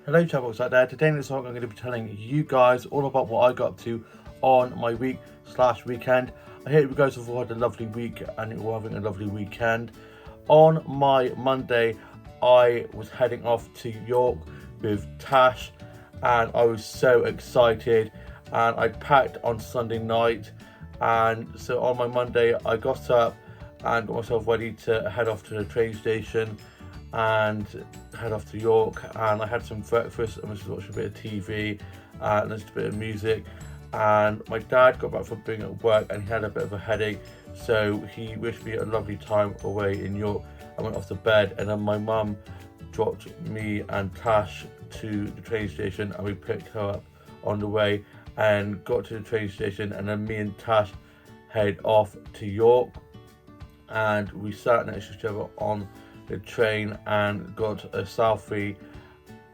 Hello chatbox out there. Today in this vlog I'm going to be telling you guys all about what I got up to on my week/weekend. I hope you guys have all had a lovely week and you're all having a lovely weekend. On my Monday I was heading off to York with Tash and I was so excited, and I packed on Sunday night, and so on my Monday I got up and got myself ready to head off to the train station and head off to York, and I had some breakfast and was watching a bit of TV and listened to a bit of music. And my dad got back from being at work and he had a bit of a headache, so he wished me a lovely time away in York. I went off to bed, and then my mum dropped me and Tash to the train station and we picked her up on the way and got to the train station, and then me and Tash head off to York and we sat next to each other on the train and got a selfie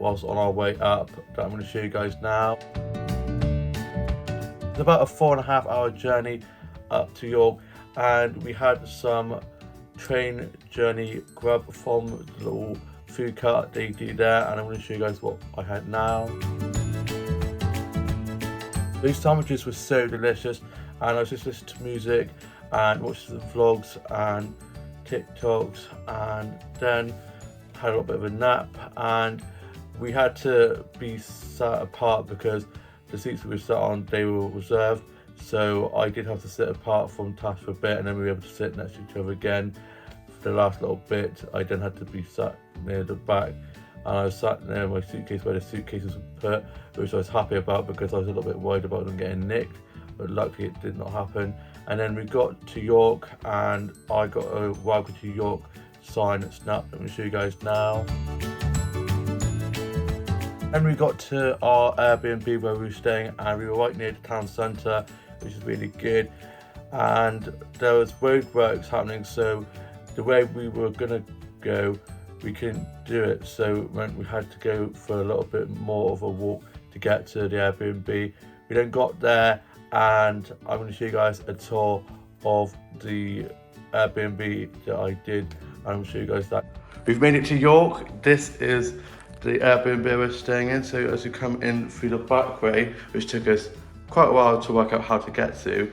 whilst on our way up that I'm going to show you guys now. It's about a 4.5 hour journey up to York, and we had some train journey grub from the little food cart they do there, and I'm going to show you guys what I had now. These sandwiches were so delicious, and I was just listening to music and watching the vlogs and TikToks, and then had a little bit of a nap. And we had to be sat apart because the seats that we sat on, they were reserved, so I did have to sit apart from Tash for a bit, and then we were able to sit next to each other again for the last little bit. I then had to be sat near the back, and I was sat near my suitcase where the suitcases were put, which I was happy about because I was a little bit worried about them getting nicked, but luckily it did not happen. And then we got to York and I got a welcome to York sign snap. Let me show you guys now. And we got to our Airbnb where we were staying, and we were right near the town centre, which is really good. And there was roadworks happening, so the way we were gonna go, we couldn't do it, so it meant we had to go for a little bit more of a walk to get to the Airbnb. We then got there, and I'm going to show you guys a tour of the Airbnb that I did, and I'm going to show you guys that. We've made it to York. This is the Airbnb we're staying in. So as you come in through the back way, which took us quite a while to work out how to get to,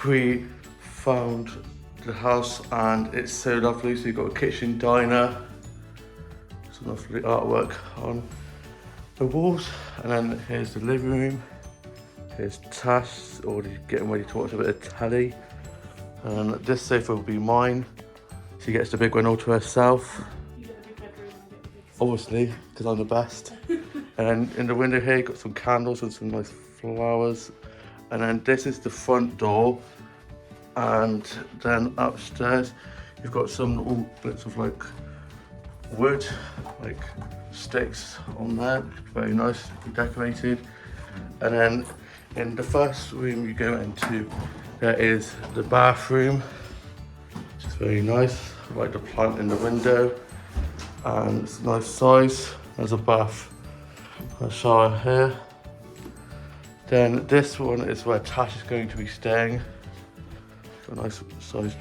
we found the house and it's so lovely. So you've got a kitchen, diner, some lovely artwork on the walls, and then here's the living room. Here's Tash already getting ready to watch a bit of telly, and this sofa will be mine. She gets the big one all to herself. You get a big bedroom and get the big Obviously, because I'm the best. And then in the window here, you've got some candles and some nice flowers. And then this is the front door. And then upstairs, you've got some little bits of like wood, like sticks on there. Very nice, decorated. And then in the first room you go into, there is the bathroom, which is very nice. I like the plant in the window, and it's a nice size. There's a bath, a shower here. Then this one is where Tash is going to be staying. Got a nice sized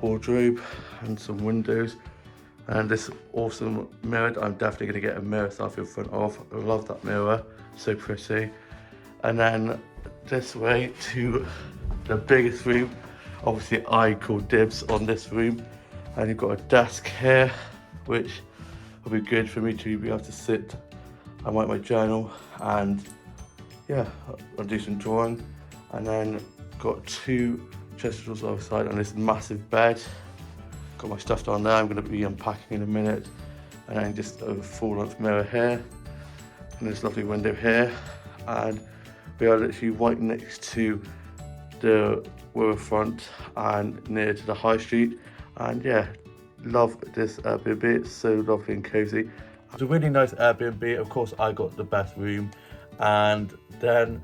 wardrobe and some windows. And this awesome mirror, I'm definitely going to get a mirror selfie in front of. I love that mirror, so pretty. And then this way to the biggest room. Obviously I call dibs on this room. And you've got a desk here, which will be good for me to be able to sit and write my journal, and yeah, I'll do some drawing. And then got two chest drawers outside and this massive bed. Got my stuff down there, I'm going to be unpacking in a minute. And then just a full-length mirror here, and this lovely window here. And we are literally right next to the riverfront and near to the high street. And yeah, love this Airbnb, it's so lovely and cozy. It's a really nice Airbnb. Of course I got the best room, and then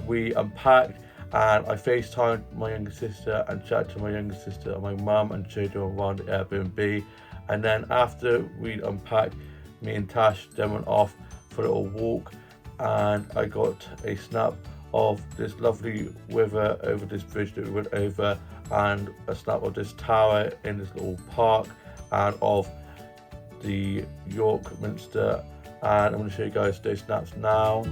we unpacked and I FaceTimed my younger sister and chatted to my younger sister and my mum and showed her around the Airbnb. And then after we unpacked, me and Tash then went off for a little walk, and I got a snap of this lovely river over this bridge that we went over, and a snap of this tower in this little park, and of the York Minster and I'm going to show you guys those snaps now.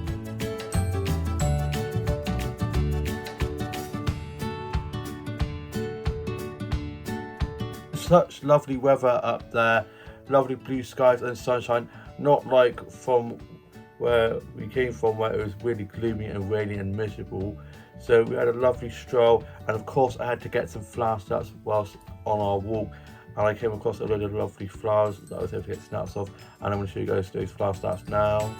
Such lovely weather up there, lovely blue skies and sunshine, not like from where we came from where it was really gloomy and rainy and miserable. So we had a lovely stroll, and of course I had to get some flower snaps whilst on our walk, and I came across a load of lovely flowers that I was able to get snaps of, and I'm going to show you guys those flower snaps now.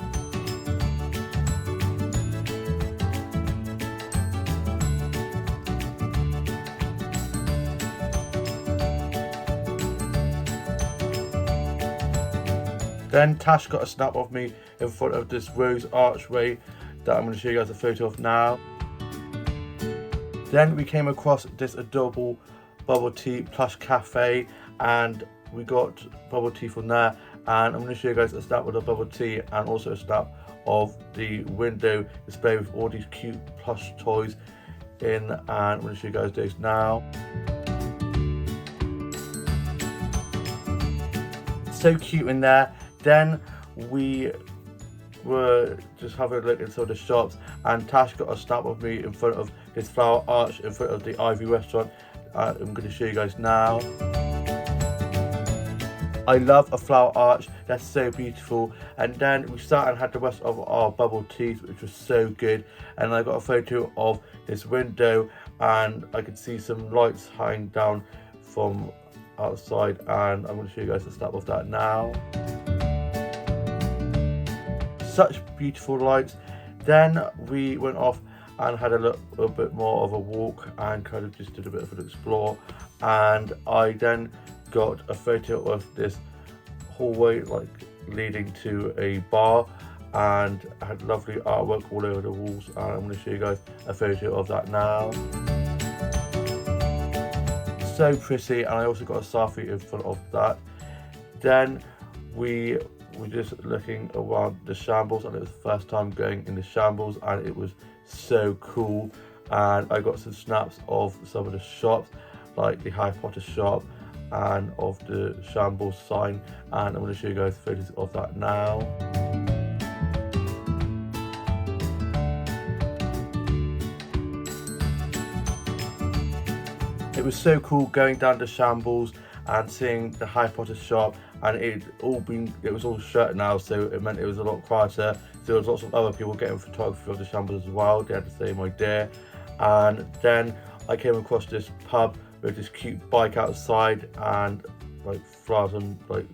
Then Tash got a snap of me in front of this rose archway that I'm going to show you guys a photo of now. Then we came across this adorable bubble tea plush cafe, and we got bubble tea from there, and I'm going to show you guys a snap of the bubble tea and also a snap of the window display with all these cute plush toys in, and I'm going to show you guys those now. So cute in there. Then we were just having a look at some of the shops, and Tash got a snap of me in front of this flower arch in front of the Eveey restaurant. I'm going to show you guys now. I love a flower arch, that's so beautiful. And then we sat and had the rest of our bubble teas, which was so good. And I got a photo of this window, and I could see some lights hanging down from outside, and I'm going to show you guys a snap of that now. Such beautiful lights. Then we went off and had a bit more of a walk and kind of just did a bit of an explore, and I then got a photo of this hallway like leading to a bar, and I had lovely artwork all over the walls, and I'm going to show you guys a photo of that now. So pretty, and I also got a selfie in front of that. Then we were just looking around the shambles, and it was the first time going in the shambles, and it was so cool. And I got some snaps of some of the shops, like the Harry Potter shop and of the shambles sign, and I'm going to show you guys photos of that now. It was so cool going down the shambles and seeing the Harry Potter shop, and it was all shut now, so it meant it was a lot quieter. So there was lots of other people getting photography of the shambles as well. They had the same idea. And then I came across this pub with this cute bike outside, and like flowers and like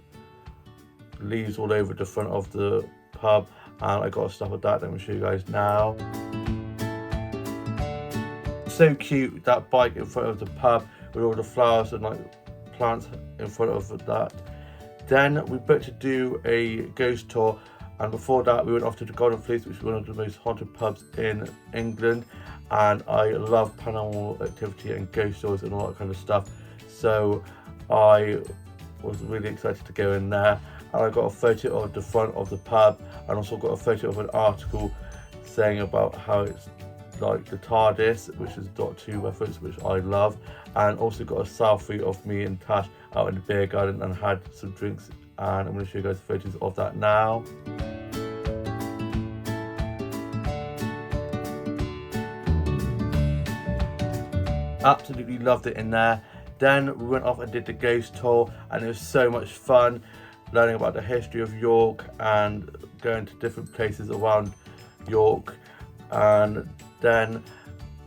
leaves all over the front of the pub, and I got a snap of that. I'm going to show you guys now. So cute, that bike in front of the pub with all the flowers and like plants in front of that. Then we booked to do a ghost tour, and before that we went off to the Golden Fleece, which is one of the most haunted pubs in England, and I love paranormal activity and ghost tours and all that kind of stuff, so I was really excited to go in there. And I got a photo of the front of the pub, and also got a photo of an article saying about how it's like the TARDIS, which is Doctor Who reference, which I love, and also got a selfie of me and Tash out in the beer garden and had some drinks, and I'm going to show you guys photos of that now. Absolutely loved it in there. Then we went off and did the ghost tour, and it was so much fun learning about the history of York and going to different places around York. And then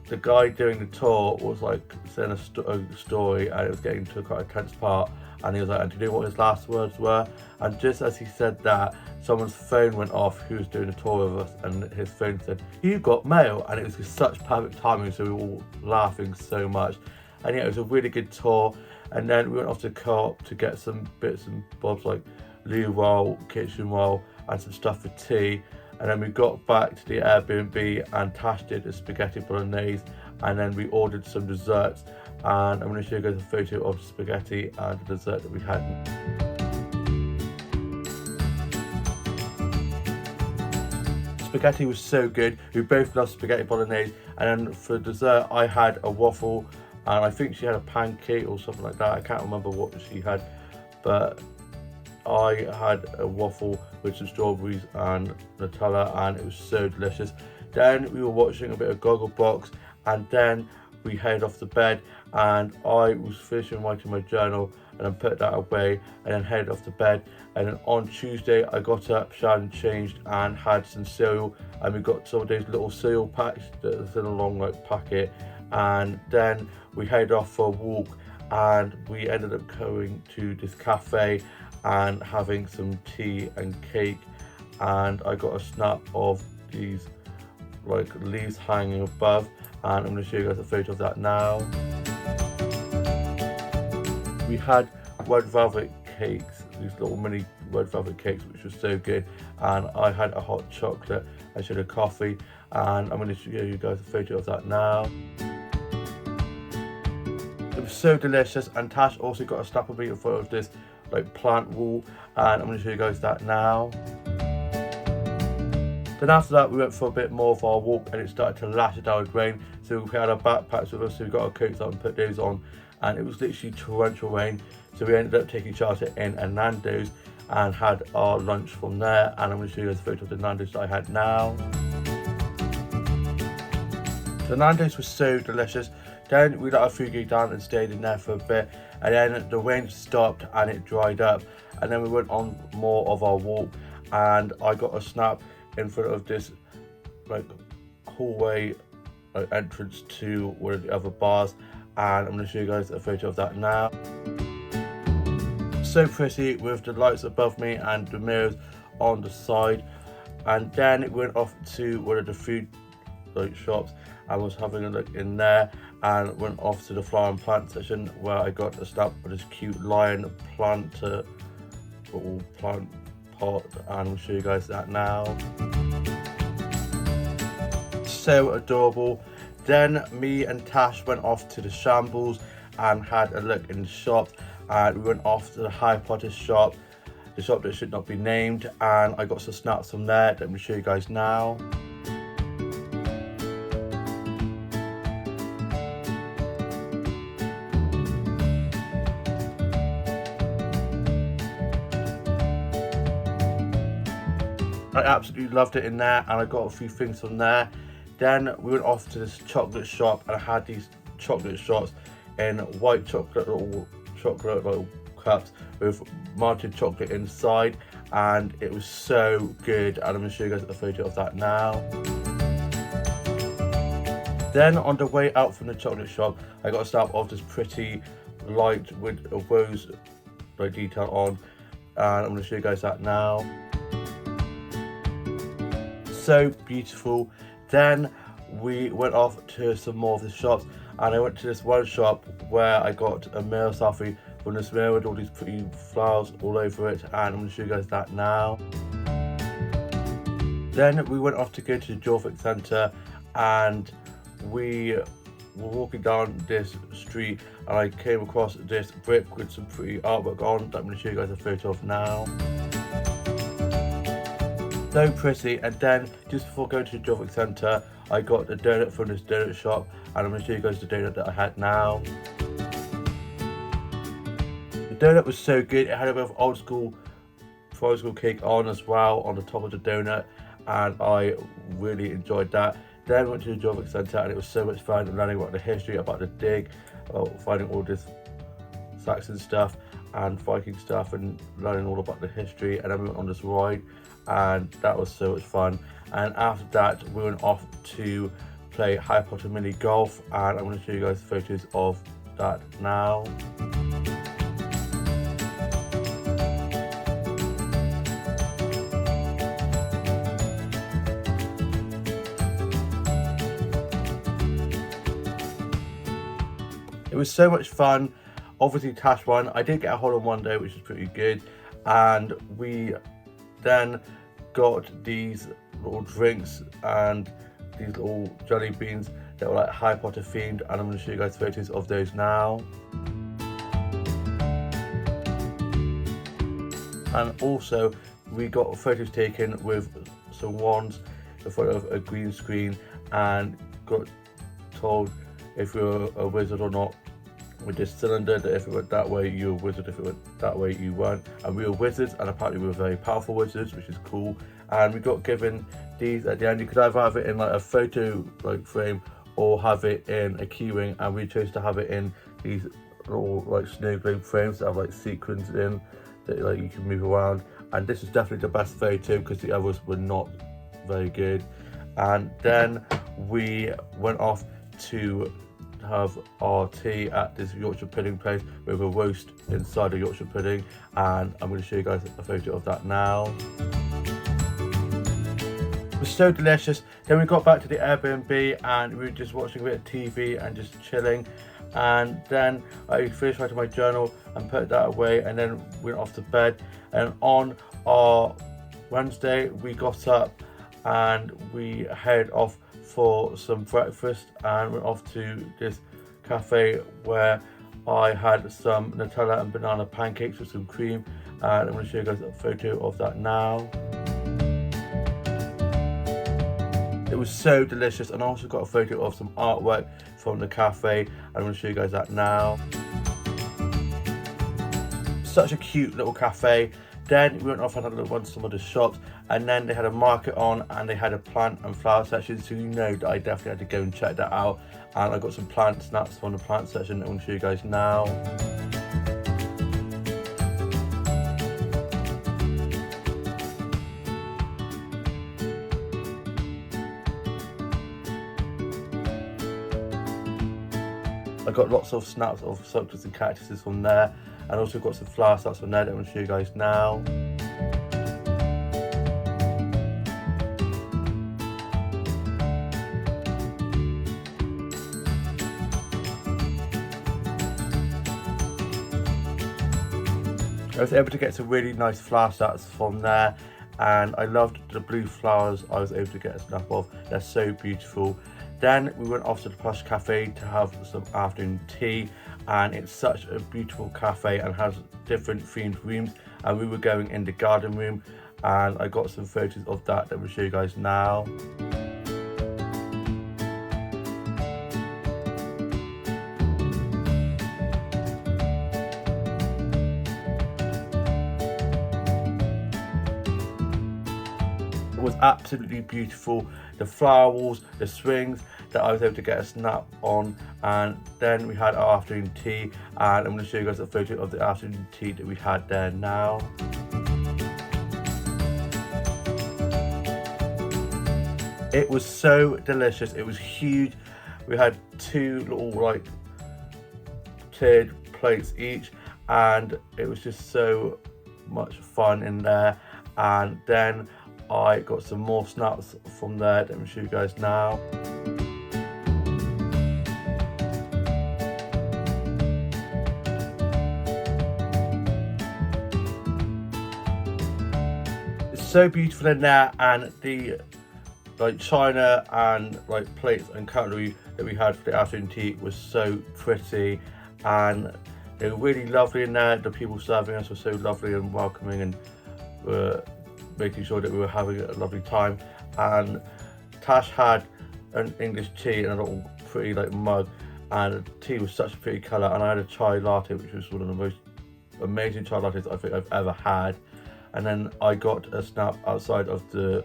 the guy doing the tour was like saying a story, and it was getting to quite a tense part, and he was like, and do you know what his last words were? And just as he said that, someone's phone went off who was doing the tour with us, and his phone said, "You got mail," and it was just such perfect timing, so we were all laughing so much. And yeah, it was a really good tour. And then we went off to Co-op to get some bits and bobs like loo roll, kitchen roll, and some stuff for tea. And then we got back to the Airbnb, and Tash did a spaghetti bolognese, and then we ordered some desserts, and I'm going to show you guys a photo of the spaghetti and the dessert that we had. Spaghetti was so good. We both love spaghetti bolognese, and then for dessert I had a waffle, and I think she had a pancake or something like that. I can't remember what she had, but I had a waffle with some strawberries and Nutella, and it was so delicious. Then we were watching a bit of Gogglebox, and then we headed off to bed, and I was finishing writing my journal and then put that away and then headed off to bed. And then on Tuesday I got up, showered and changed, and had some cereal, and we got some of those little cereal packs that's in a long like packet, and then we headed off for a walk, and we ended up going to this cafe and having some tea and cake, and I got a snap of these like leaves hanging above, and I'm going to show you guys a photo of that now. We had red velvet cakes, these little mini red velvet cakes, which was so good, and I had a hot chocolate, I had a coffee, and I'm going to show you guys a photo of that now. It was so delicious, and Tash also got a snap of me in front of this like plant wall, and I'm going to show you guys that now. Then after that we went for a bit more of our walk, and it started to lash it down with rain, so we had our backpacks with us, so we got our coats out and put those on, and it was literally torrential rain, so we ended up taking shelter in a Nando's and had our lunch from there, and I'm going to show you guys a photo of the Nando's that I had now. The Nando's was so delicious. Then we let our food go down and stayed in there for a bit, and then the rain stopped and it dried up, and then we went on more of our walk, and I got a snap in front of this like hallway like entrance to one of the other bars, and I'm going to show you guys a photo of that now. So pretty with the lights above me and the mirrors on the side. And then it went off to one of the food like shops. I was having a look in there, and went off to the flower and plant section where I got a snap of this cute lion planter little plant pot, and I'll show you guys that now. So adorable. Then me and Tash went off to the Shambles and had a look in the shop, and we went off to the Harry Potter shop, the shop that should not be named, and I got some snaps from there that I'm going to show you guys now. I absolutely loved it in there, and I got a few things from there. Then we went off to this chocolate shop, and I had these chocolate shots in white chocolate little cups with melted chocolate inside, and it was so good, and I'm going to show you guys a photo of that now. Then on the way out from the chocolate shop, I got a snap of this pretty light with a rose like detail on, and I'm going to show you guys that now. So beautiful. Then we went off to some more of the shops, and I went to this one shop where I got a mirror selfie from this mirror with all these pretty flowers all over it, and I'm going to show you guys that now. Then we went off to go to the Jorvik Centre, and we were walking down this street, and I came across this brick with some pretty artwork on that I'm going to show you guys a photo of now. So pretty. And then just before going to the Jorvik Centre, I got a donut from this donut shop, and I'm going to show you guys the donut that I had now. The donut was so good. It had a bit of old school cake on as well on the top of the donut, and I really enjoyed that. Then went to the Jorvik Centre, and it was so much fun learning about the history, about the dig, finding all this Saxon stuff and Viking stuff, and learning all about the history. And then we went on this ride, and that was so much fun. And after that we went off to play Harry Potter mini golf, and I'm going to show you guys photos of that now. It was so much fun. Obviously Tash won. I did get a hole in one though, which is pretty good, and we then got these little drinks and these little jelly beans that were like Harry Potter themed, and I'm going to show you guys photos of those now. And also we got photos taken with some wands in front of a green screen, and got told if we were a wizard or not with this cylinder, that if it went that way you're a wizard, if it went that way you weren't. And we were wizards, and apparently we were very powerful wizards, which is cool. And we got given these at the end. You could either have it in like a photo like frame or have it in a keyring, and we chose to have it in these little like snow globe frames that have like sequins in that like you can move around. And this is definitely the best photo because the others were not very good. And then we went off to have our tea at this Yorkshire pudding place with a roast inside a Yorkshire pudding, and I'm going to show you guys a photo of that now. It was so delicious. Then we got back to the Airbnb and we were just watching a bit of TV and just chilling, and then I finished writing my journal and put that away, and then went off to bed. And on our Wednesday we got up and we headed off for some breakfast and went off to this cafe where I had some Nutella and banana pancakes with some cream, and I'm going to show you guys a photo of that now. It was so delicious, and I also got a photo of some artwork from the cafe, and I'm going to show you guys that now. Such a cute little cafe. Then we went off and had a look at some of the shops, and then they had a market on and they had a plant and flower section, so you know that I definitely had to go and check that out. And I got some plant snaps from the plant section that I'm going to show you guys now. I got lots of snaps of succulents and cactuses from there, and also got some flower snaps from there that I'm going to show you guys now. I was able to get some really nice flower snaps from there, and I loved the blue flowers I was able to get a snap of. They're so beautiful. Then we went off to the Plush Cafe to have some afternoon tea, and it's such a beautiful cafe and has different themed rooms, and we were going in the garden room, and I got some photos of that we'll show you guys now. It was absolutely beautiful. The flower walls, the swings that I was able to get a snap on, and then we had our afternoon tea, and I'm going to show you guys a photo of the afternoon tea that we had there now. It was so delicious. It was huge. We had two little like tiered plates each, and it was just so much fun in there. And then I got some more snaps from there that I'm show you guys now. It's so beautiful in there, and the like china and like plates and cutlery that we had for the afternoon tea was so pretty, and they were really lovely in there. The people serving us were so lovely and welcoming, and were making sure that we were having a lovely time. And Tash had an English tea in a little pretty like mug, and the tea was such a pretty colour, and I had a chai latte, which was one of the most amazing chai lattes I think I've ever had. And then I got a snap outside of the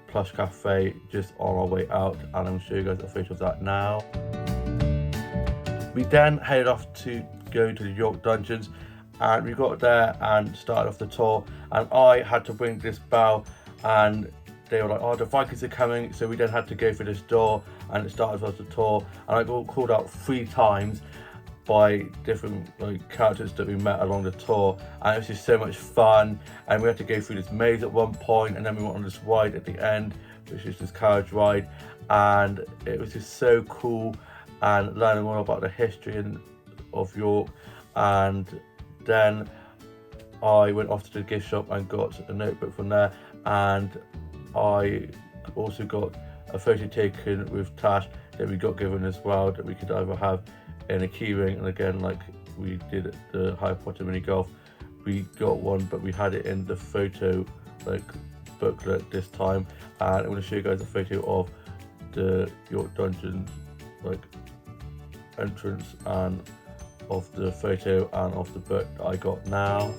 Plush Cafe just on our way out, and I'm going to show you guys a photo of that now. We then headed off to go to the York Dungeons, and we got there and started off the tour, and I had to ring this bell, and they were like, oh, the Vikings are coming, so we then had to go through this door, and it started off the tour, and I got called out 3 times by different like characters that we met along the tour, and it was just so much fun. And we had to go through this maze at one point, and then we went on this ride at the end, which is this carriage ride, and it was just so cool, and learning more about the history of York. And then I went off to the gift shop and got a notebook from there, and I also got a photo taken with Tash that we got given as well, that we could either have in a keyring, and again like we did at the Harry Potter mini golf, we got one, but we had it in the photo like booklet this time. And I'm going to show you guys a photo of the York Dungeons like entrance and of the photo and of the book that I got now.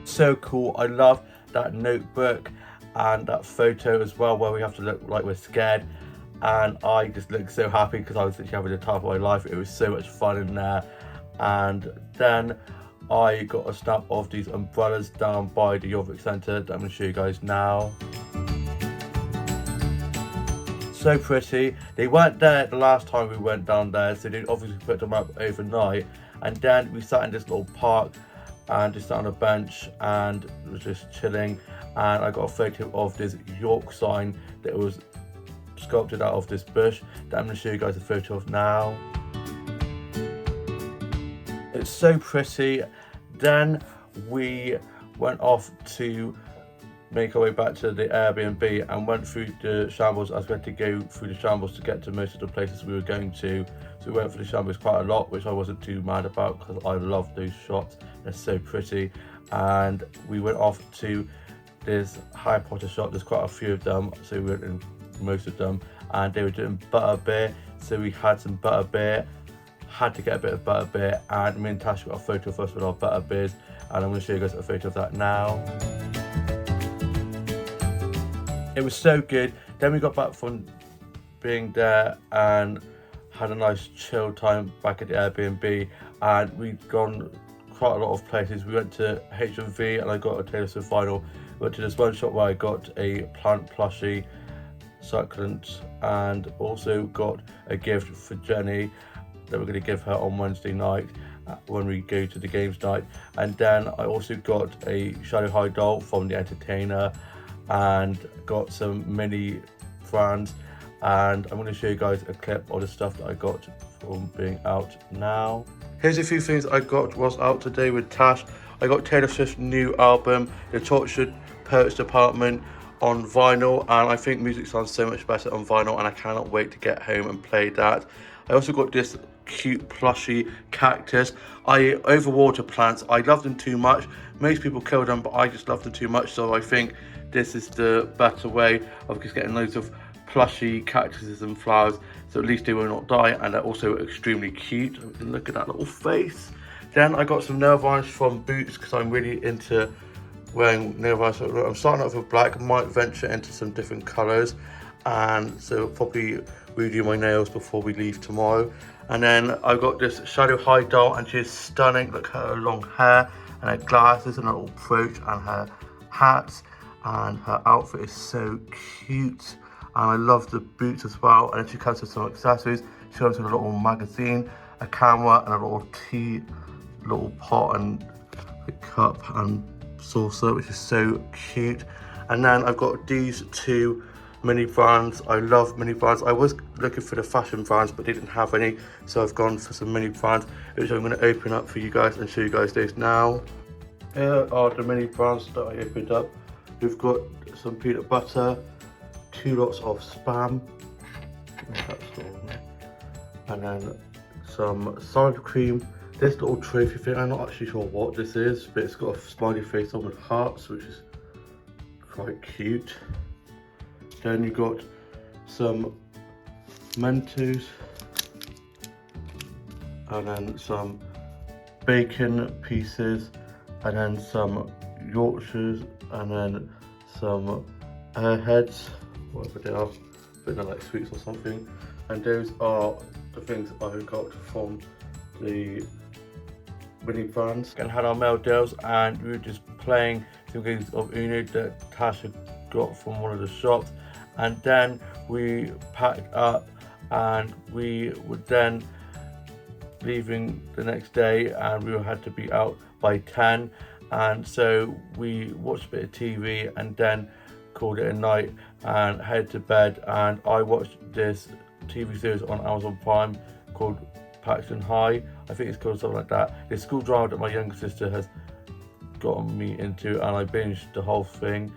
So cool. I love that notebook and that photo as well, where we have to look like we're scared, and I just looked so happy because I was literally having the time of my life. It was so much fun in there. And then I got a snap of these umbrellas down by the Eveey Centre that I'm going to show you guys now. So pretty. They weren't there the last time we went down there, so they obviously put them up overnight. And then we sat in this little park and just sat on a bench and was just chilling, and I got a photo of this York sign that was sculpted out of this bush that I'm going to show you guys a photo of now. It's so pretty. Then we went off to make our way back to the Airbnb and went through the shambles. I was going to go through the shambles to get to most of the places we were going to. So we went through the shambles quite a lot, which I wasn't too mad about because I love those shots. They're so pretty. And we went off to this Harry Potter shop. There's quite a few of them, so we went in most of them. And they were doing butterbeer, so we had some butterbeer. Had to get a bit of butterbeer, and me and Tash got a photo of us with our butterbeers, and I'm going to show you guys a photo of that now. It was so good. Then we got back from being there and had a nice chill time back at the Airbnb, and we'd gone quite a lot of places. We went to H&V and I got a Taylor Swift vinyl. We went to this one shop where I got a plant plushie succulent, and also got a gift for Jenny that we're going to give her on Wednesday night when we go to the games night. And then I also got a Shadow High doll from the Entertainer and got some mini brands, and I'm going to show you guys a clip of the stuff that I got from being out now. Here's a few things I got whilst out today with Tash. I got Taylor Swift's new album, The Tortured Poets Department, on vinyl, and I think music sounds so much better on vinyl, and I cannot wait to get home and play that. I also got this cute plushy cactus. I overwater plants. I love them too much. Most people kill them, but I just love them too much, so I think this is the better way of just getting loads of plushy cactuses and flowers, so at least they will not die, and they're also extremely cute. Look at that little face. Then I got some nail varnish from Boots because I'm really into wearing nail varnish. I'm starting off with black, might venture into some different colours, and so probably redo my nails before we leave tomorrow. And then I got this Shadow High doll, and she's stunning. Look at her long hair and her glasses and her little brooch and her hats, and her outfit is so cute. And I love the boots as well. And then she comes with some accessories. She comes with a little magazine, a camera, and a little tea, little pot and a cup and saucer, which is so cute. And then I've got these two mini brands. I love mini brands. I was looking for the fashion brands, but they didn't have any, so I've gone for some mini brands, which I'm going to open up for you guys and show you guys those now. Here are the mini brands that I opened up. We've got some peanut butter, 2 lots of Spam, and then some sour cream. This little trophy thing, I'm not actually sure what this is, but it's got a smiley face on with hearts, which is quite cute. Then you got some Mentos, and then some bacon pieces, and then some Yorkshires, and then some airheads, whatever they are, but they're like sweets or something. And those are the things I got from the mini brands. And had our mail deals, and we were just playing some games of Uno that Tasha got from one of the shops. And then we packed up, and we were then leaving the next day, and we had to be out by 10. And so we watched a bit of TV and then called it a night and headed to bed. And I watched this TV series on Amazon Prime called Paxton High. I think it's called something like that. It's a school drama that my younger sister has gotten me into, and I binged the whole thing.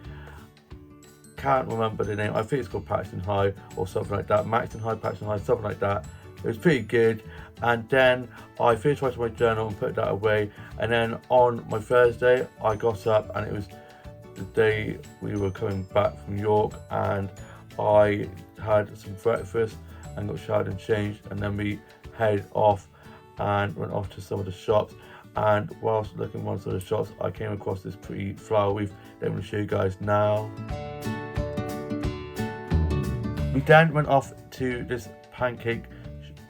Can't remember the name. I think it's called Paxton High or something like that. Paxton High, something like that. It was pretty good. And then I finished writing my journal and put that away. And then on my Thursday, I got up, and it was the day we were coming back from York, and I had some breakfast and got showered and changed, and then we headed off and went off to some of the shops. And whilst looking at one of the shops, I came across this pretty flower wreath that I'm going to show you guys now. We then went off to this pancake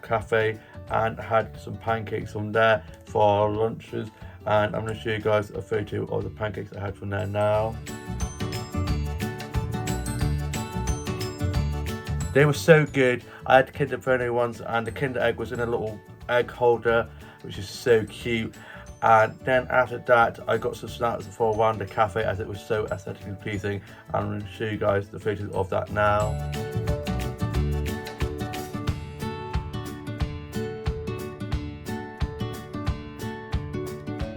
cafe and had some pancakes from there for our lunches, and I'm going to show you guys a photo of the pancakes I had from there now. They were so good. I had the Kinder Bueno ones, and the Kinder Egg was in a little egg holder, which is so cute. And then after that, I got some snacks for around the cafe, as it was so aesthetically pleasing. I'm going to show you guys the photos of that now.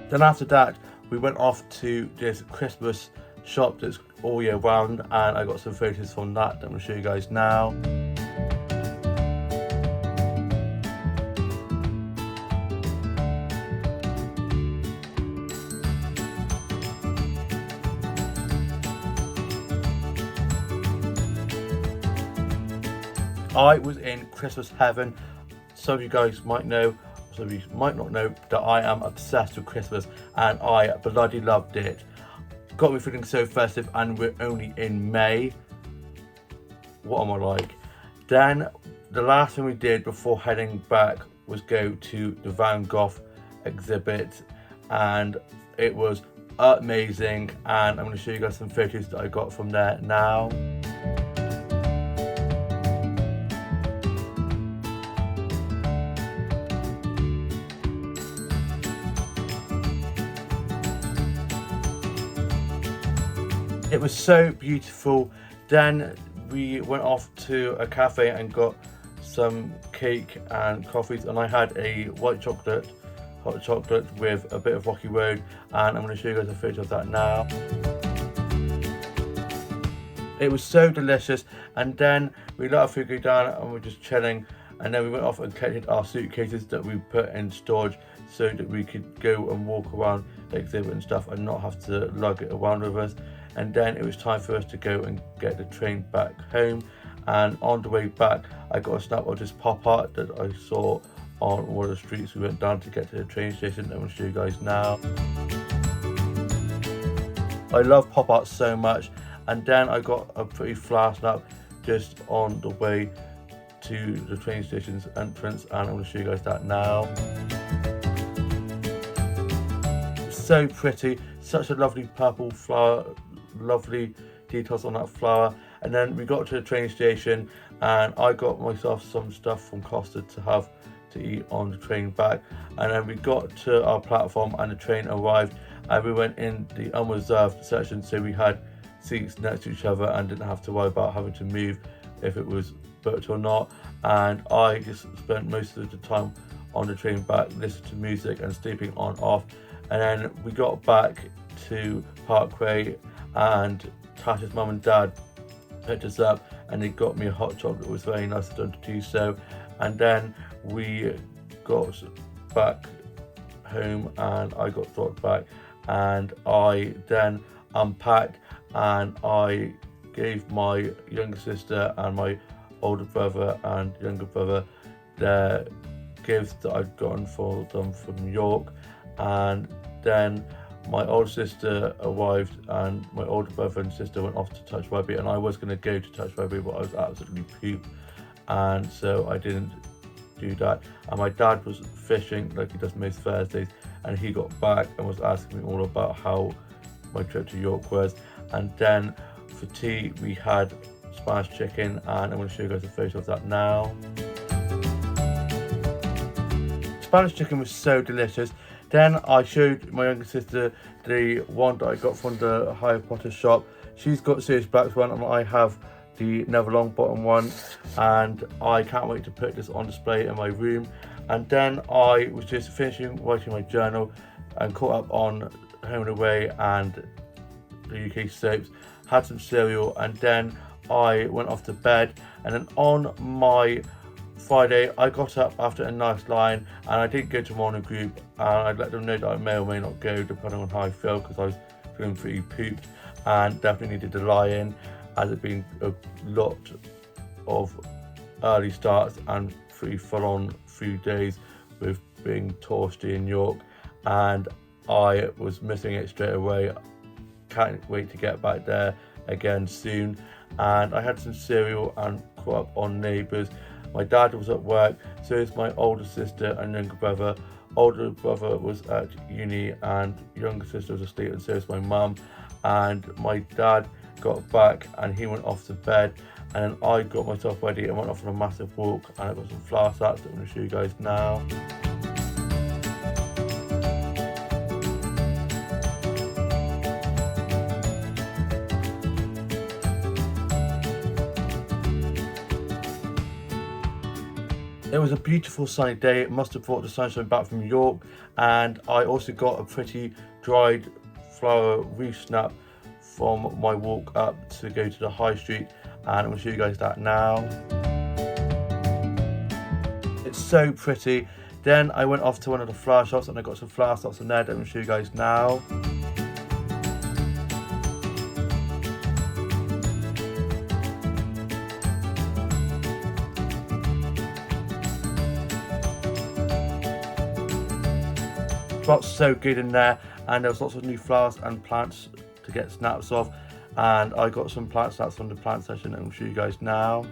Then after that, we went off to this Christmas shop that's all year round, and I got some photos from that I'm going to show you guys now. I was in Christmas heaven. Some of you guys might know, some of you might not know, that I am obsessed with Christmas, and I bloody loved it. Got me feeling so festive, and we're only in May. What am I like? Then the last thing we did before heading back was go to the Van Gogh exhibit, and it was amazing, and I'm going to show you guys some photos that I got from there now. It was so beautiful. Then we went off to a cafe and got some cake and coffees, and I had a white chocolate, hot chocolate with a bit of Rocky Road, and I'm going to show you guys a photo of that now. It was so delicious. And then we let our food go down and we're just chilling, and then we went off and collected our suitcases that we put in storage so that we could go and walk around the exhibit and stuff and not have to lug it around with us. And then it was time for us to go and get the train back home, and on the way back I got a snap of this pop art that I saw on one of the streets we went down to get to the train station. I'm going to show you guys now. I love pop art so much. And then I got a pretty flower snap just on the way to the train station's entrance, and I'm going to show you guys that now. So pretty, such a lovely purple flower, lovely details on that flower. And then we got to the train station, and I got myself some stuff from Costa to have to eat on the train back. And then we got to our platform and the train arrived, and we went in the unreserved section, so we had seats next to each other and didn't have to worry about having to move if it was booked or not. And I just spent most of the time on the train back listening to music and sleeping on off. And then we got back to Parkway, and Tasha's mum and dad picked us up, and they got me a hot chocolate. It was very nice of them to do so. And then we got back home, and I got dropped back, and I then unpacked, and I gave my younger sister and my older brother and younger brother their gifts that I'd gotten for them from York. And then my older sister arrived, and my older brother and sister went off to Touch Rugby, and I was going to go to Touch Rugby, but I was absolutely pooped, and so I didn't do that. And my dad was fishing like he does most Thursdays, and he got back and was asking me all about how my trip to York was. And then for tea we had Spanish chicken, and I'm going to show you guys a photo of that now. Spanish chicken was so delicious. Then I showed my younger sister the one that I got from the Harry Potter shop. She's got Sirius Black's one, and I have the Neville Longbottom one, and I can't wait to put this on display in my room. And then I was just finishing writing my journal and caught up on Home and Away and the UK soaps, had some cereal, and then I went off to bed. And then on my Friday I got up after a nice line, and I didn't go to morning group, and I let them know that I may or may not go depending on how I feel, because I was feeling pretty pooped. and definitely needed to lie in, as it been a lot of early starts and 3 full-on few days with being touristy in York, and I was missing it straight away. Can't wait to get back there again soon. And I had some cereal and caught up on neighbours. My dad was at work, so is my older sister and younger brother. Older brother was at uni and younger sister was asleep, and so is my mum. And my dad got back and he went off to bed, and then I got myself ready and went off on a massive walk, and I got some flower stats that I'm going to show you guys now. It was a beautiful sunny day. It must have brought the sunshine back from York, and I also got a pretty dried flower reef snap from my walk up to go to the high street, and I'm going to show you guys that now. It's so pretty. Then I went off to one of the flower shops and I got some flower stops in there that I'm going to show you guys now. Smelled so good in there, and there was lots of new flowers and plants to get snaps of, and I got some plant snaps from the plant session that I'm going to show you guys now.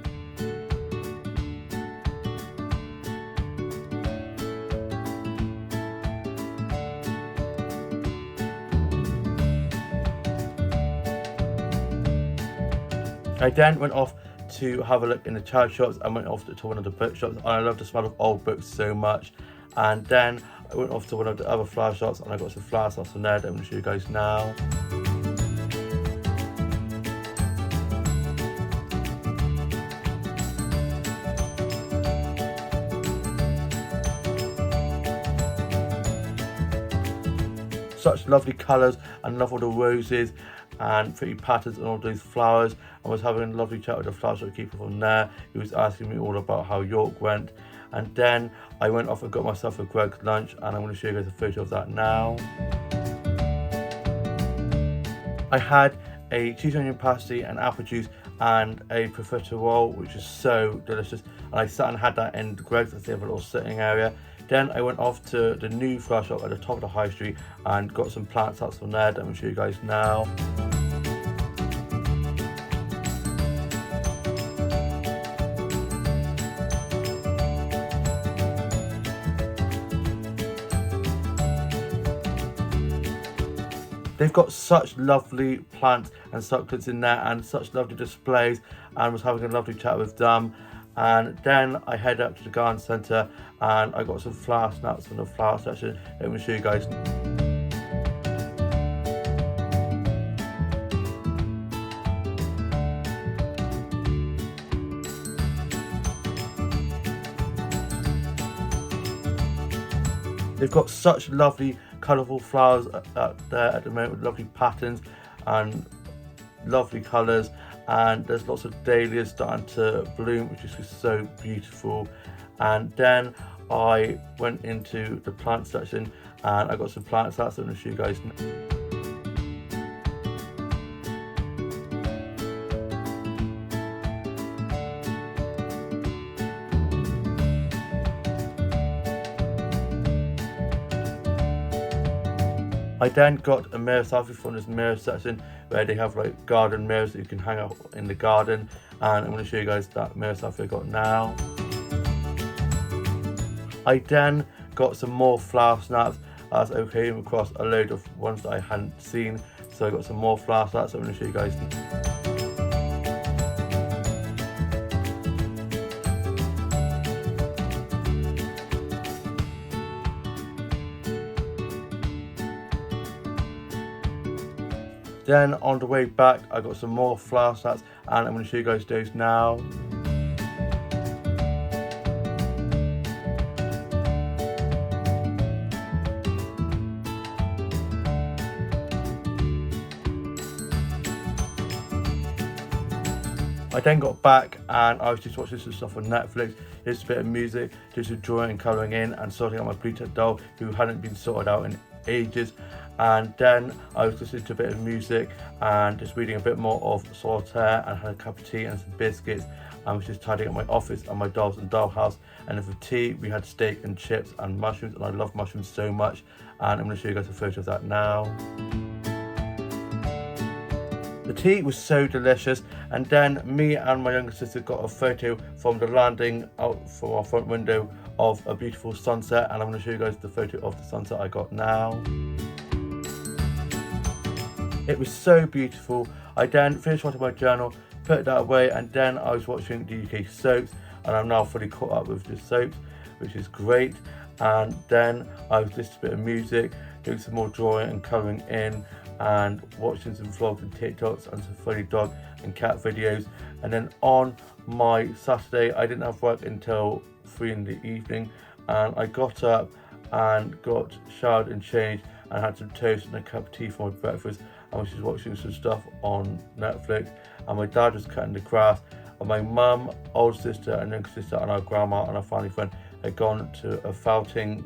I then went off to have a look in the charity shops. I went off to one of the bookshops, and I love the smell of old books so much. And then I went off to one of the other flower shops and I got some flower shops from there that I'm going to show you guys now. Such lovely colours, and love all the roses and pretty patterns and all those flowers. I was having a lovely chat with the flower shopkeeper from there. He was asking me all about how York went. And then I went off and got myself a Greg's lunch, and I'm going to show you guys a photo of that now. I had a cheese onion pasty and apple juice and a profiterole, which is so delicious. And I sat and had that in Greg's, they have a little sitting area. Then I went off to the new flower shop at the top of the high street and got some plant sets from there that I'm going to show you guys now. They've got such lovely plants and succulents in there, and such lovely displays, and was having a lovely chat with them. And then I head up to the garden centre and I got some flower snaps from the flower section that I'm going to show you guys. They've got such lovely colourful flowers there at the moment, with lovely patterns and lovely colours, and there's lots of dahlias starting to bloom, which is just so beautiful. And then I went into the plant section and I got some plant sets that I'm going to show you guys. I then got a mirror selfie from this mirror section where they have like garden mirrors that you can hang out in the garden, and I'm going to show you guys that mirror selfie I got now. I then got some more flower snaps as I came across a load of ones that I hadn't seen, so I got some more flower snaps I'm going to show you guys. Then on the way back I got some more flower sets, and I'm going to show you guys those now. I then got back and I was just watching some stuff on Netflix, just a bit of music, just drawing and colouring in and sorting out my Blue Tech doll, who hadn't been sorted out in ages. And then I was listening to a bit of music and just reading a bit more of Solitaire, and had a cup of tea and some biscuits. I was just tidying up my office and my dolls and dollhouse. And then for tea we had steak and chips and mushrooms, and I love mushrooms so much, and I'm going to show you guys a photo of that now. The tea was so delicious, and then me and my younger sister got a photo from the landing out from our front window of a beautiful sunset, and I'm going to show you guys the photo of the sunset I got now. It was so beautiful. I then finished writing my journal, put that away, and then I was watching the UK soaps, and I'm now fully caught up with the soaps, which is great. And then I was listening to a bit of music, doing some more drawing and colouring in, and watching some vlogs and TikToks and some funny dog and cat videos. And then on my Saturday, I didn't have work until 3 in the evening, and I got up and got showered and changed and had some toast and a cup of tea for my breakfast. I was just watching some stuff on Netflix, and my dad was cutting the grass, and my mum, older sister and younger sister and our grandma and our family friend had gone to a felting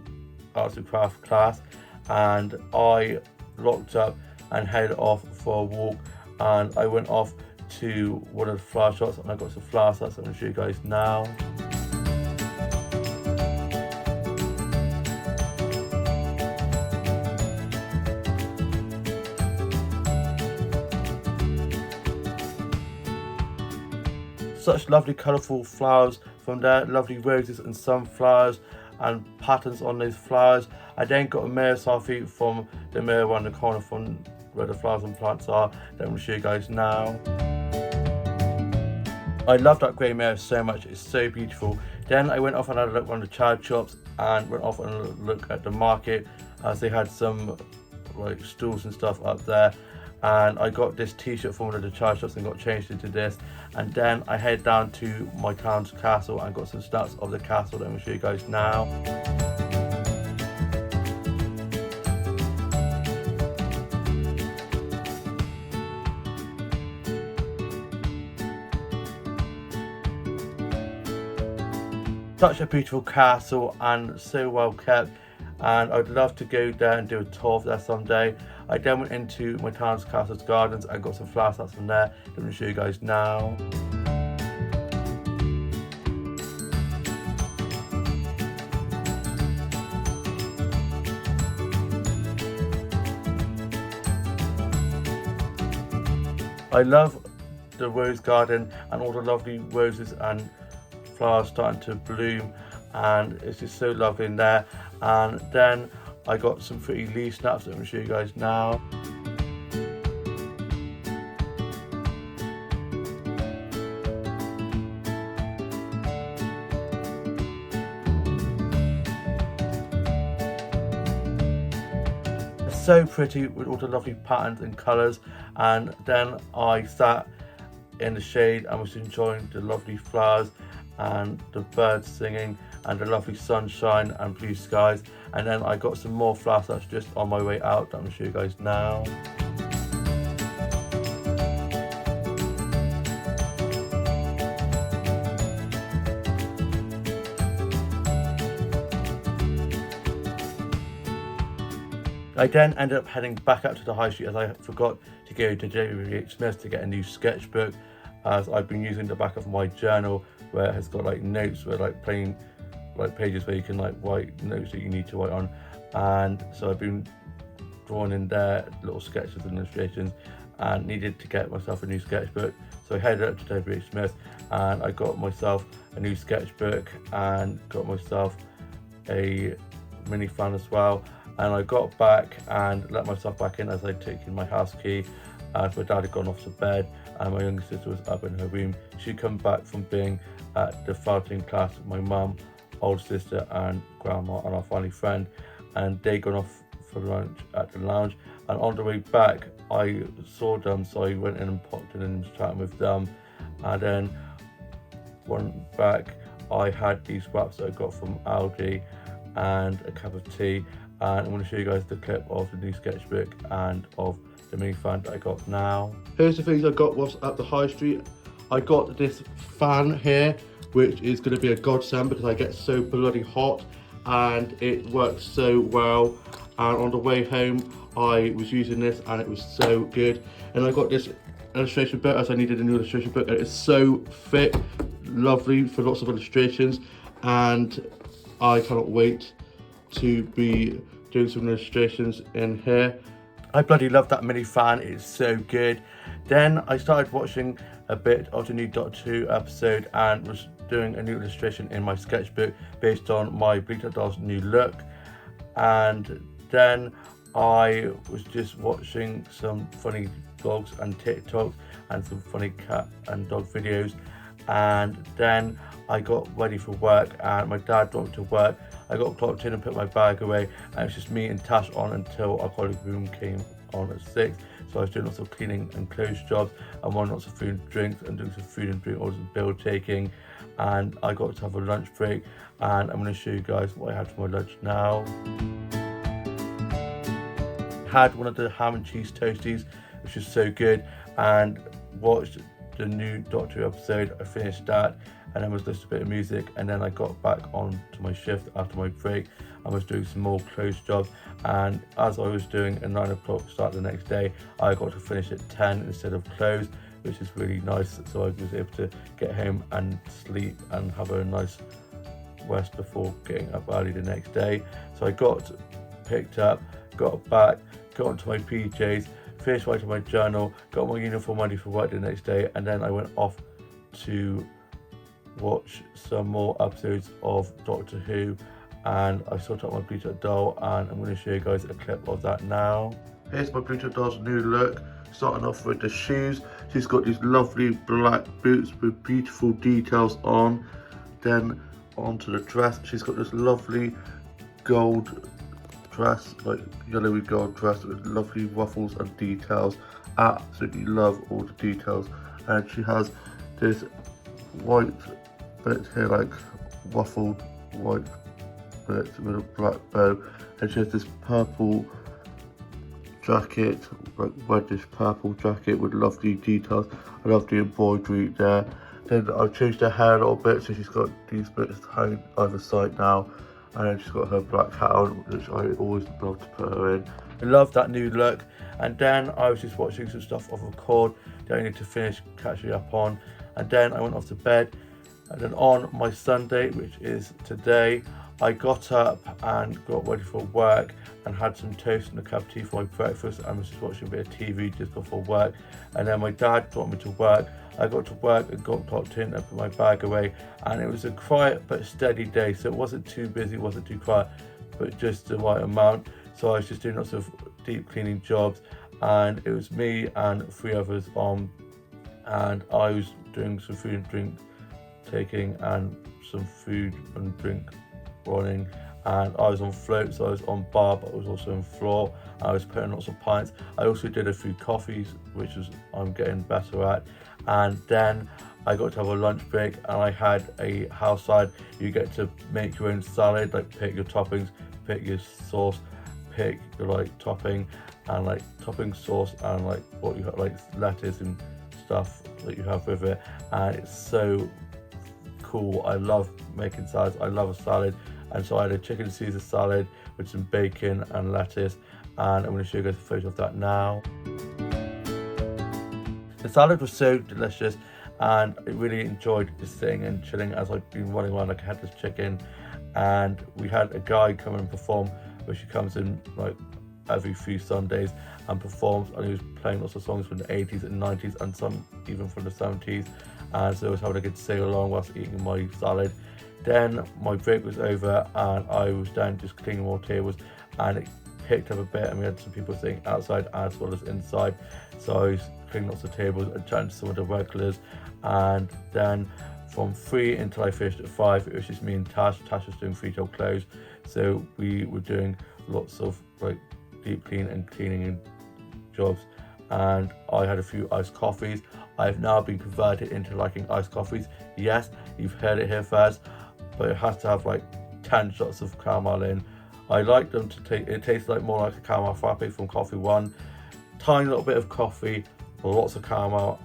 arts and craft class, and I locked up and headed off for a walk, and I went off to one of the flower shops and I got some flowers that I'm going to show you guys now. Such lovely colourful flowers from there, lovely roses and sunflowers and patterns on those flowers. I then got a mirror selfie from the mirror around the corner from where the flowers and plants are that I'm going to show you guys now. I love that grey mirror so much, it's so beautiful. Then I went off and had a look around the charity shops and went off and a look at the market, as they had some like stools and stuff up there. And I got this t-shirt from one of the charity shops and got changed into this. And then I headed down to my town's castle and got some snaps of the castle that I'm going to show you guys now. Such a beautiful castle and so well kept, and I'd love to go there and do a tour there someday. I then went into my town's castle's gardens and got some flower sets from there that I'm going to show you guys now. I love the rose garden and all the lovely roses and flowers starting to bloom, and it's just so lovely in there. And then I got some pretty leaf snaps that I'm going to show you guys now. It's so pretty with all the lovely patterns and colours. And then I sat in the shade and was enjoying the lovely flowers and the birds singing and the lovely sunshine and blue skies. And then I got some more flower sets just on my way out that I'm going to show you guys now. I then ended up heading back up to the high street as I forgot to go to Eveey Smith's to get a new sketchbook, as I've been using the back of my journal where it has got like notes, where like plain like pages where you can like write notes that you need to write on. And so I've been drawing in there little sketches and illustrations, and needed to get myself a new sketchbook. So I headed up to Eveey Smith and I got myself a new sketchbook and got myself a mini fan as well. And I got back and let myself back in as I'd taken my house key, as my dad had gone off to bed and my younger sister was up in her room. She'd come back from being at the felting class with my mum, older sister and grandma and our family friend, and they gone off for lunch at the lounge. And on the way back I saw them, so I went in and popped in and was chatting with them. And then went back, I had these wraps that I got from Aldi and a cup of tea, and I'm going to show you guys the clip of the new sketchbook and of the mini fan that I got now. Here's the things I got whilst at the high street. I got this fan here, which is going to be a godsend because I get so bloody hot, and it works so well. and on the way home I was using this and it was so good. And I got this illustration book as I needed a new illustration book, and it's so thick, lovely for lots of illustrations, and I cannot wait to be doing some illustrations in here. I bloody love that mini fan, it's so good. Then I started watching a bit of the new Doctor Who episode and was doing a new illustration in my sketchbook based on my Bleater Doll's new look. And then I was just watching some funny vlogs and TikToks and some funny cat and dog videos. And then I got ready for work and my dad dropped me to work. I got clocked in and put my bag away, and it was just me and Tash on until our colleague room came on at 6. So I was doing lots of cleaning and clothes jobs and one lots of food and drinks and doing some food and drink orders and bill taking. And I got to have a lunch break, and I'm going to show you guys what I had for my lunch now. Had one of the ham and cheese toasties, which is so good, and watched the new Doctor Who episode. I finished that and then was listening to a bit of music, and then I got back on to my shift after my break. I was doing some more clothes jobs, and as I was doing a 9 o'clock start the next day, I got to finish at 10 instead of close, which is really nice. So I was able to get home and sleep and have a nice rest before getting up early the next day. So I got picked up, got back, got onto my PJs, finished writing my journal, got my uniform ready for work the next day, and then I went off to watch some more episodes of Doctor Who, and I sorted out my Bleater Doll, and I'm going to show you guys a clip of that now. Here's my Bleater Doll's new look, starting off with the shoes. She's got these lovely black boots with beautiful details on. Then onto the dress, she's got this lovely gold dress, like yellowy gold dress with lovely ruffles and details. Absolutely love all the details. And she has this white bit here, like ruffled white bit with a black bow, and she has this purple jacket, like reddish purple jacket with lovely details. I love the embroidery there. Then I've changed her hair a little bit, so she's got these bits hanging either side now, and then she's got her black hat on, which I always love to put her in. I love that new look. And then I was just watching some stuff off record that I need to finish catching up on, and then I went off to bed. And then on my Sunday, which is today, I got up and got ready for work and had some toast and a cup of tea for my breakfast. I was just watching a bit of TV just before work, and then my dad brought me to work. I got to work and got clocked in and put my bag away, and it was a quiet but steady day, so it wasn't too busy, wasn't too quiet, but just the right amount. So I was just doing lots of deep cleaning jobs, and it was me and 3 others on, and I was doing some food and drink taking and some food and drink running, and I was on float, so I was on bar, but I was also on floor. I was putting lots of pints. I also did a few coffees, which is I'm getting better at. And then I got to have a lunch break, and I had a house side. You get to make your own salad, like pick your toppings, pick your sauce, pick your like topping, and like topping sauce, and like what you have, like lettuce and stuff that you have with it. And it's so cool. I love making salads. I love a salad. And so I had a chicken Caesar salad with some bacon and lettuce, and I'm going to show you guys a photo of that now. The salad was so delicious, and I really enjoyed just sitting and chilling as I've been running around like I had this chicken. And we had a guy come and perform, where she comes in like every few Sundays and performs, and he was playing lots of songs from the 80s and 90s and some even from the 70s, and so I was having a good sing along whilst eating my salad. Then my break was over and I was down just cleaning more tables, and it picked up a bit, and we had some people sitting outside as well as inside, so I was cleaning lots of tables and chatting to some of the regulars. And then from 3 until I finished at 5, it was just me and Tash. Tash was doing free till close, so we were doing lots of like deep clean and cleaning jobs, and I had a few iced coffees. I've now been converted into liking iced coffees. Yes, you've heard it here first, but it has to have like 10 shots of caramel in. I like them to taste, it tastes like more like a caramel frappe from Coffee One. Tiny little bit of coffee, lots of caramel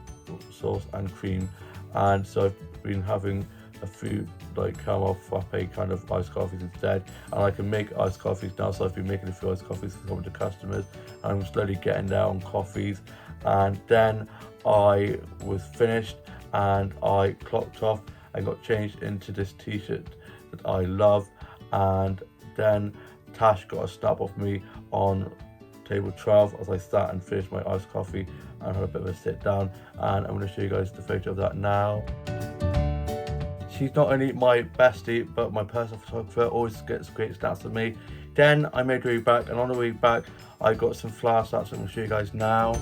sauce and cream. And so I've been having a few like caramel frappe kind of iced coffees instead, and I can make iced coffees now. So I've been making a few iced coffees for some of the customers, and I'm slowly getting there on coffees. And then I was finished and I clocked off and got changed into this t-shirt that I love, and then Tash got a snap of me on table 12 as I sat and finished my iced coffee and had a bit of a sit down, and I'm going to show you guys the photo of that now. She's not only my bestie but my personal photographer, always gets great snaps of me. Then I made my way back, and on the way back I got some flower snaps I'm going to show you guys now.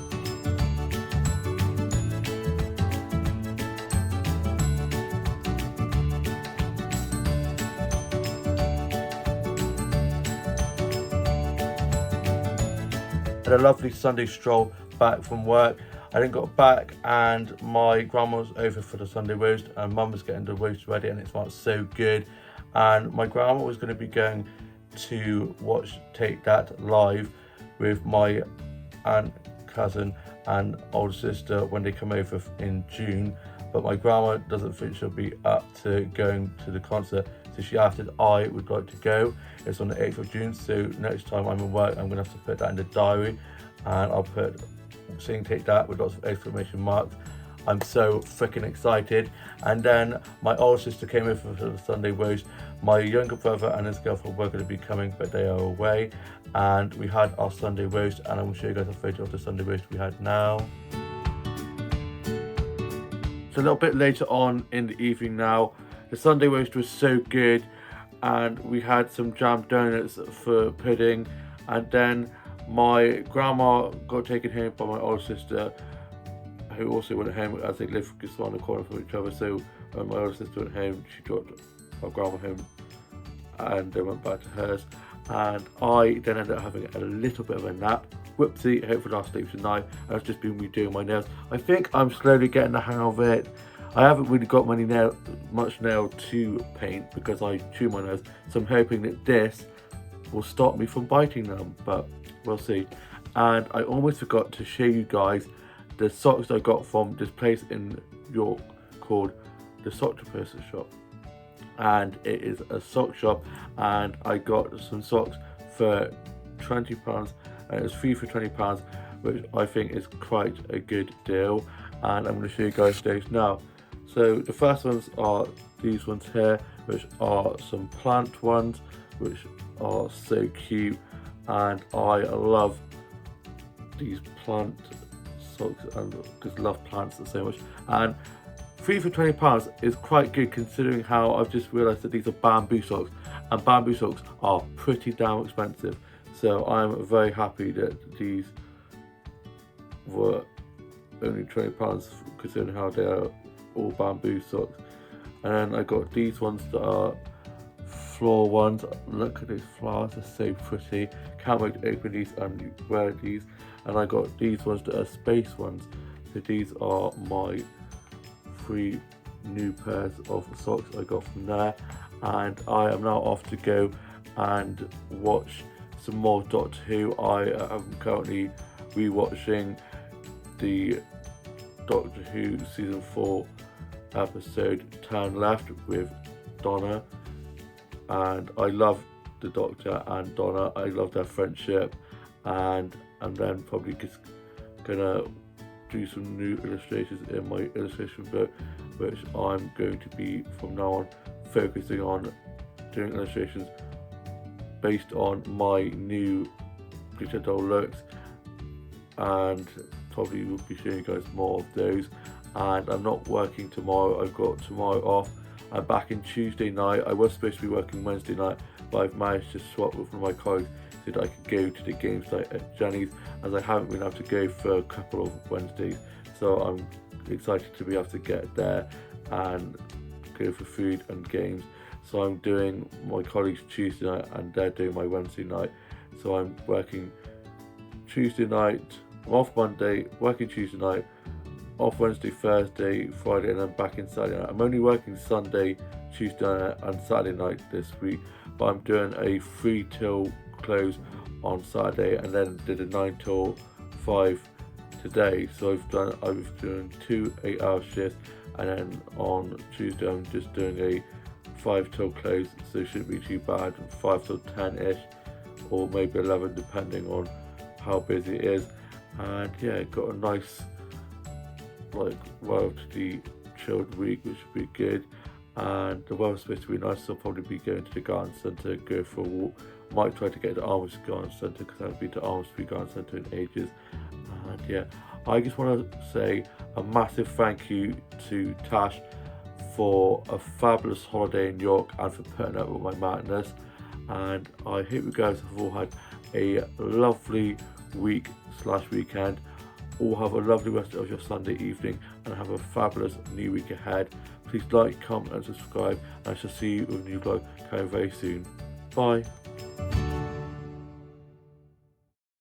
Had a lovely Sunday stroll back from work. I then got back and my grandma was over for the Sunday roast, and mum was getting the roast ready, and it smelled so good. And my grandma was going to be going to watch Take That live with my aunt, cousin and older sister when they come over in June, but my grandma doesn't think she'll be up to going to the concert, so she asked if I would like to go. It's on the 8th of June, so next time I'm at work I'm going to have to put that in the diary, and I'll put Sing Take That with lots of exclamation marks. I'm so freaking excited. And then my older sister came over for the Sunday roast. My younger brother and his girlfriend were going to be coming, but they are away, and we had our Sunday roast, and I'm going to show you guys a photo of the Sunday roast we had now. So a little bit later on in the evening now, the Sunday roast was so good, and we had some jam donuts for pudding, and then my grandma got taken home by my older sister, who also went home as they live just around the corner from each other. So when my older sister went home, she dropped my grandma home and they went back to hers, and I then ended up having a little bit of a nap. Whoopsie, hopefully I'll sleep tonight. I've just been redoing my nails. I think I'm slowly getting the hang of it. I haven't really got much nail to paint because I chew my nails, so I'm hoping that this will stop me from biting them, but we'll see. And I almost forgot to show you guys the socks I got from this place in York called the Socktopus shop, and it is a sock shop, and I got some socks for £20, and it was 3 for £20, which I think is quite a good deal, and I'm going to show you guys those now. So the first ones are these ones here, which are some plant ones, which are so cute, and I love these plant socks and just love plants so much. And 3 for £20 is quite good considering how I've just realised that these are bamboo socks, and bamboo socks are pretty damn expensive. So I'm very happy that these were only £20 considering how they are all bamboo socks. And then I got these ones that are floor ones. Look at these flowers, they're so pretty. Can't wait to open these and wear these. And I got these ones that are space ones. So these are my 3 new pairs of socks I got from there. And I am now off to go and watch some more Doctor Who. I am currently rewatching the Doctor Who season 4 episode Turn Left with Donna, and I love the Doctor and Donna. I love their friendship, and I'm then probably just gonna do some new illustrations in my illustration book, which I'm going to be from now on focusing on doing illustrations based on my new glitter doll looks, and probably will be showing you guys more of those. And I'm not working tomorrow, I've got tomorrow off. I'm back in Tuesday night. I was supposed to be working Wednesday night, but I've managed to swap with one of my colleagues so that I could go to the games night at Jenny's, as I haven't been able to go for a couple of Wednesdays. So I'm excited to be able to get there and go for food and games. So I'm doing my colleagues Tuesday night and they're doing my Wednesday night. So I'm working Tuesday night, I'm off Monday, working Tuesday night, off Wednesday, Thursday, Friday, and then back in Saturday night. I'm only working Sunday, Tuesday night and Saturday night this week, but I'm doing a 3 till close on Saturday and then did a 9 till 5 today. So I was doing 2 8-hour shifts, and then on Tuesday I'm just doing a 5 till close, so it shouldn't be too bad, 5 till 10ish, or maybe 11 depending on how busy it is. And yeah, got a nice like relatively chilled week, which would be good. And the weather's supposed to be nice, so I'll probably be going to the garden centre, go for a walk. Might try to get to Armstrong Garden Centre because I haven't been to Armstrong Garden Centre in ages. And yeah, I just want to say a massive thank you to Tash for a fabulous holiday in York and for putting up with my madness. And I hope you guys have all had a lovely week/weekend. All have a lovely rest of your Sunday evening and have a fabulous new week ahead. Please like, comment and subscribe, and I shall see you with a new vlog coming very soon. Bye.